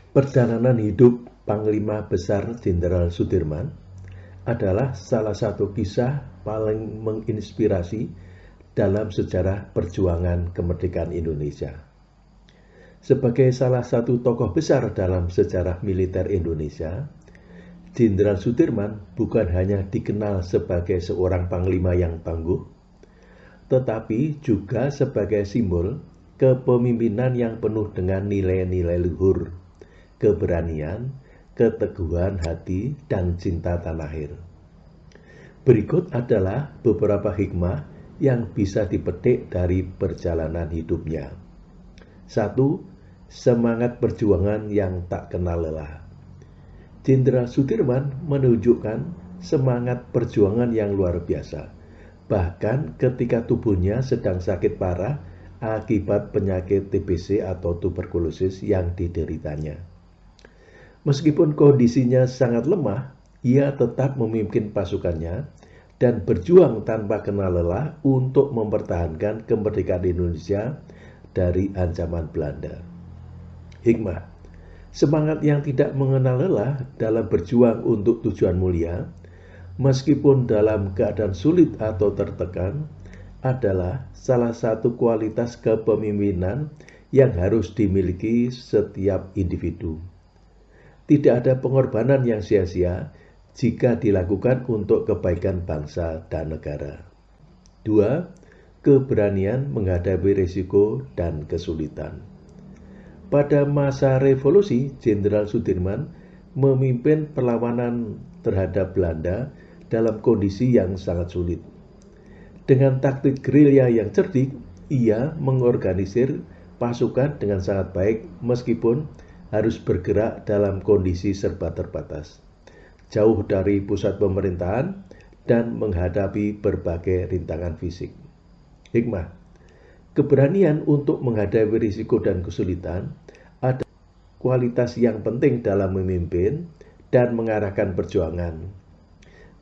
Perjalanan hidup Panglima Besar Jenderal Sudirman adalah salah satu kisah paling menginspirasi dalam sejarah perjuangan kemerdekaan Indonesia. Sebagai salah satu tokoh besar dalam sejarah militer Indonesia, Jenderal Sudirman bukan hanya dikenal sebagai seorang panglima yang tangguh, tetapi juga sebagai simbol kepemimpinan yang penuh dengan nilai-nilai luhur, keberanian, keteguhan hati, dan cinta tanah air. Berikut adalah beberapa hikmah yang bisa dipetik dari perjalanan hidupnya. 1. Semangat perjuangan yang tak kenal lelah. Jenderal Sudirman menunjukkan semangat perjuangan yang luar biasa, bahkan ketika tubuhnya sedang sakit parah akibat penyakit TBC atau tuberkulosis yang dideritanya. Meskipun kondisinya sangat lemah, ia tetap memimpin pasukannya dan berjuang tanpa kenal lelah untuk mempertahankan kemerdekaan Indonesia dari ancaman Belanda. Hikmah: semangat yang tidak mengenal lelah dalam berjuang untuk tujuan mulia, meskipun dalam keadaan sulit atau tertekan, adalah salah satu kualitas kepemimpinan yang harus dimiliki setiap individu. Tidak ada pengorbanan yang sia-sia jika dilakukan untuk kebaikan bangsa dan negara. 2. Keberanian menghadapi risiko dan kesulitan. Pada masa revolusi, Jenderal Sudirman memimpin perlawanan terhadap Belanda dalam kondisi yang sangat sulit. Dengan taktik gerilya yang cerdik, ia mengorganisir pasukan dengan sangat baik meskipun harus bergerak dalam kondisi serba terbatas, jauh dari pusat pemerintahan dan menghadapi berbagai rintangan fisik. Hikmah: keberanian untuk menghadapi risiko dan kesulitan adalah kualitas yang penting dalam memimpin dan mengarahkan perjuangan.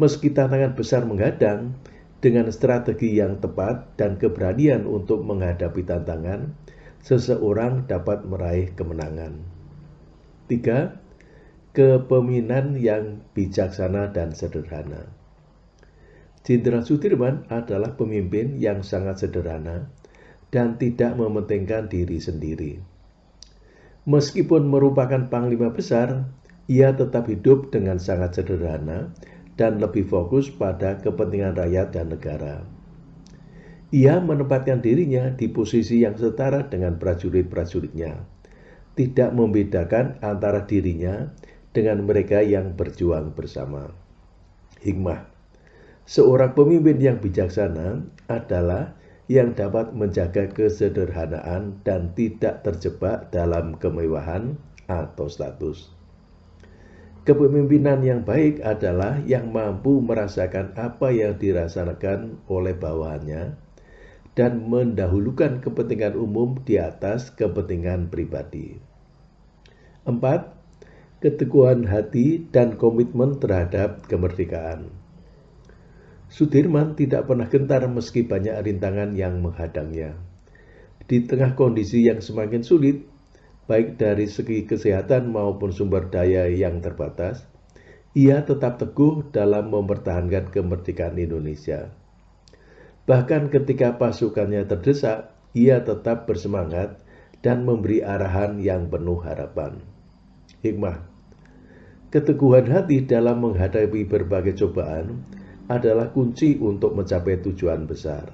Meski tantangan besar menghadang, dengan strategi yang tepat dan keberanian untuk menghadapi tantangan, seseorang dapat meraih kemenangan. 3. Kepemimpinan yang bijaksana dan sederhana. Jenderal Sudirman adalah pemimpin yang sangat sederhana dan tidak mementingkan diri sendiri. Meskipun merupakan panglima besar, ia tetap hidup dengan sangat sederhana dan lebih fokus pada kepentingan rakyat dan negara. Ia menempatkan dirinya di posisi yang setara dengan prajurit-prajuritnya, tidak membedakan antara dirinya dengan mereka yang berjuang bersama. Hikmah: seorang pemimpin yang bijaksana adalah yang dapat menjaga kesederhanaan dan tidak terjebak dalam kemewahan atau status. Kepemimpinan yang baik adalah yang mampu merasakan apa yang dirasakan oleh bawahannya dan mendahulukan kepentingan umum di atas kepentingan pribadi. 4. Keteguhan hati dan komitmen terhadap kemerdekaan. Sudirman tidak pernah gentar meski banyak rintangan yang menghadangnya. Di tengah kondisi yang semakin sulit, baik dari segi kesehatan maupun sumber daya yang terbatas, ia tetap teguh dalam mempertahankan kemerdekaan Indonesia. Bahkan ketika pasukannya terdesak, ia tetap bersemangat dan memberi arahan yang penuh harapan. Hikmah: keteguhan hati dalam menghadapi berbagai cobaan adalah kunci untuk mencapai tujuan besar.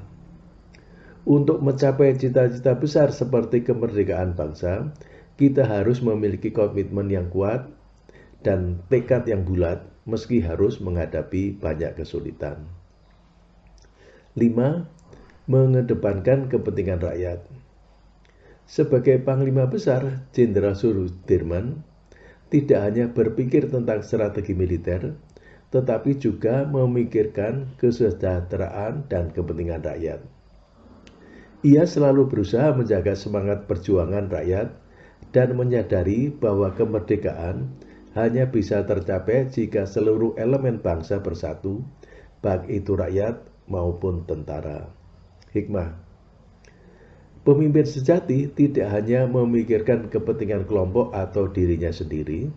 Untuk mencapai cita-cita besar seperti kemerdekaan bangsa, kita harus memiliki komitmen yang kuat dan tekad yang bulat meski harus menghadapi banyak kesulitan. 5. Mengedepankan kepentingan rakyat. Sebagai Panglima Besar, Jenderal Sudirman tidak hanya berpikir tentang strategi militer, tetapi juga memikirkan kesejahteraan dan kepentingan rakyat. Ia selalu berusaha menjaga semangat perjuangan rakyat dan menyadari bahwa kemerdekaan hanya bisa tercapai jika seluruh elemen bangsa bersatu, baik itu rakyat maupun tentara. Hikmah: Pemimpin sejati tidak hanya memikirkan kepentingan kelompok atau dirinya sendiri,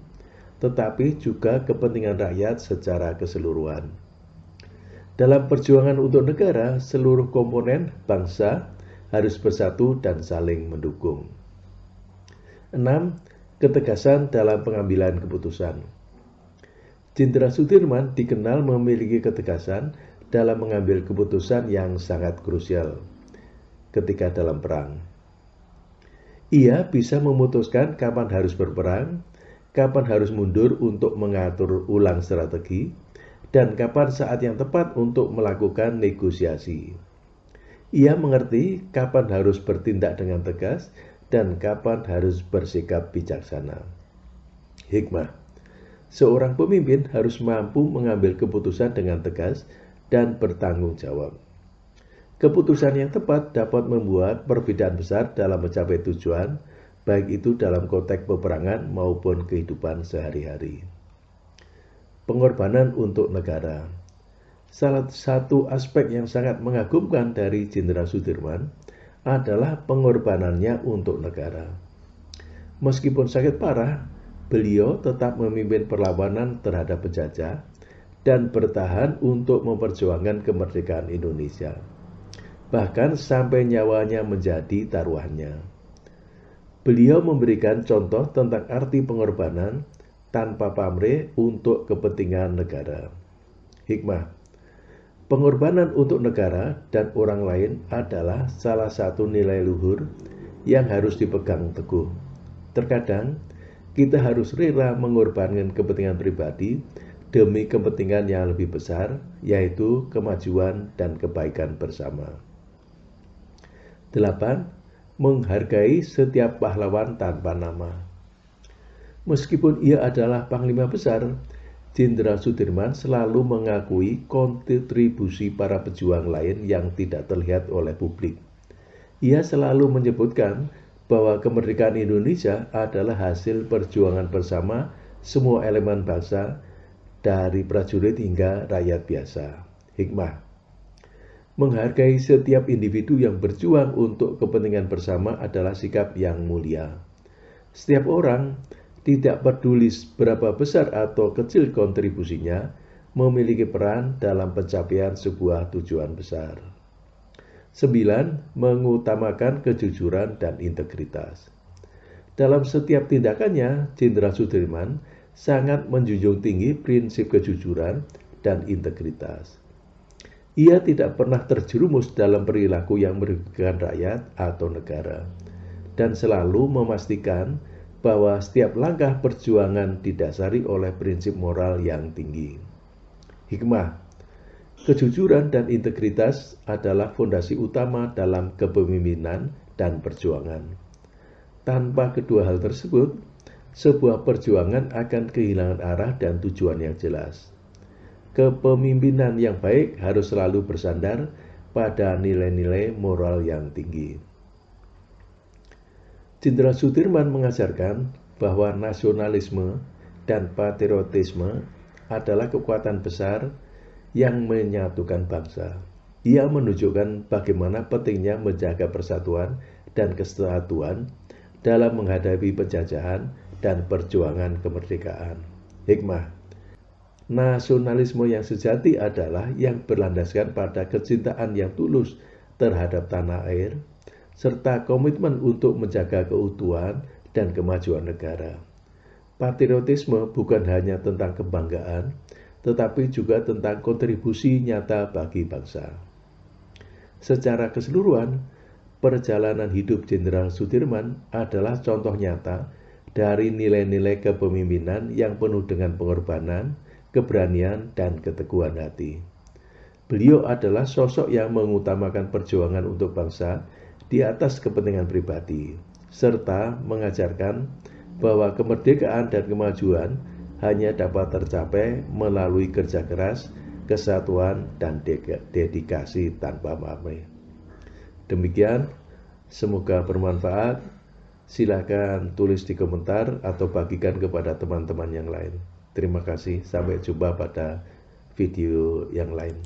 tetapi juga kepentingan rakyat secara keseluruhan. Dalam perjuangan untuk negara, seluruh komponen bangsa harus bersatu dan saling mendukung. 6. Ketegasan dalam pengambilan keputusan. Jenderal Sudirman dikenal memiliki ketegasan dalam mengambil keputusan yang sangat krusial ketika dalam perang. Ia bisa memutuskan kapan harus berperang, kapan harus mundur untuk mengatur ulang strategi, dan kapan saat yang tepat untuk melakukan negosiasi. Ia mengerti kapan harus bertindak dengan tegas dan kapan harus bersikap bijaksana. Hikmah. Seorang pemimpin harus mampu mengambil keputusan dengan tegas dan bertanggung jawab. Keputusan yang tepat dapat membuat perbedaan besar dalam mencapai tujuan, baik itu dalam konteks peperangan maupun kehidupan sehari-hari. Pengorbanan untuk negara. Salah satu aspek yang sangat mengagumkan dari Jenderal Sudirman adalah pengorbanannya untuk negara. Meskipun sakit parah, beliau tetap memimpin perlawanan terhadap penjajah dan bertahan untuk memperjuangkan kemerdekaan Indonesia. Bahkan sampai nyawanya menjadi taruhannya. Beliau memberikan contoh tentang arti pengorbanan tanpa pamrih untuk kepentingan negara. Hikmah. Pengorbanan untuk negara dan orang lain adalah salah satu nilai luhur yang harus dipegang teguh. Terkadang, kita harus rela mengorbankan kepentingan pribadi demi kepentingan yang lebih besar, yaitu kemajuan dan kebaikan bersama. 8. Menghargai setiap pahlawan tanpa nama. Meskipun ia adalah Panglima Besar, Jenderal Sudirman selalu mengakui kontribusi para pejuang lain yang tidak terlihat oleh publik. Ia selalu menyebutkan bahwa kemerdekaan Indonesia adalah hasil perjuangan bersama semua elemen bangsa, dari prajurit hingga rakyat biasa. Hikmah. Menghargai setiap individu yang berjuang untuk kepentingan bersama adalah sikap yang mulia. Setiap orang, tidak peduli berapa besar atau kecil kontribusinya, memiliki peran dalam pencapaian sebuah tujuan besar. 9. Mengutamakan kejujuran dan integritas. Dalam setiap tindakannya, Jenderal Sudirman sangat menjunjung tinggi prinsip kejujuran dan integritas. Ia tidak pernah terjerumus dalam perilaku yang merugikan rakyat atau negara, dan selalu memastikan bahwa setiap langkah perjuangan didasari oleh prinsip moral yang tinggi. Hikmah. Kejujuran dan integritas adalah fondasi utama dalam kepemimpinan dan perjuangan. Tanpa kedua hal tersebut, sebuah perjuangan akan kehilangan arah dan tujuan yang jelas. Kepemimpinan yang baik harus selalu bersandar pada nilai-nilai moral yang tinggi. Jenderal Sudirman mengajarkan bahwa nasionalisme dan patriotisme adalah kekuatan besar yang menyatukan bangsa. Ia menunjukkan bagaimana pentingnya menjaga persatuan dan kesatuan dalam menghadapi penjajahan dan perjuangan kemerdekaan. Hikmah. Nasionalisme yang sejati adalah yang berlandaskan pada kecintaan yang tulus terhadap tanah air, serta komitmen untuk menjaga keutuhan dan kemajuan negara. Patriotisme bukan hanya tentang kebanggaan, tetapi juga tentang kontribusi nyata bagi bangsa. Secara keseluruhan, perjalanan hidup Jenderal Sudirman adalah contoh nyata dari nilai-nilai kepemimpinan yang penuh dengan pengorbanan, keberanian, dan keteguhan hati. Beliau adalah sosok yang mengutamakan perjuangan untuk bangsa di atas kepentingan pribadi, serta mengajarkan bahwa kemerdekaan dan kemajuan hanya dapat tercapai melalui kerja keras, kesatuan, dan dedikasi tanpa pamrih. Demikian, semoga bermanfaat. Silakan tulis di komentar atau bagikan kepada teman-teman yang lain. Terima kasih, sampai jumpa pada video yang lain.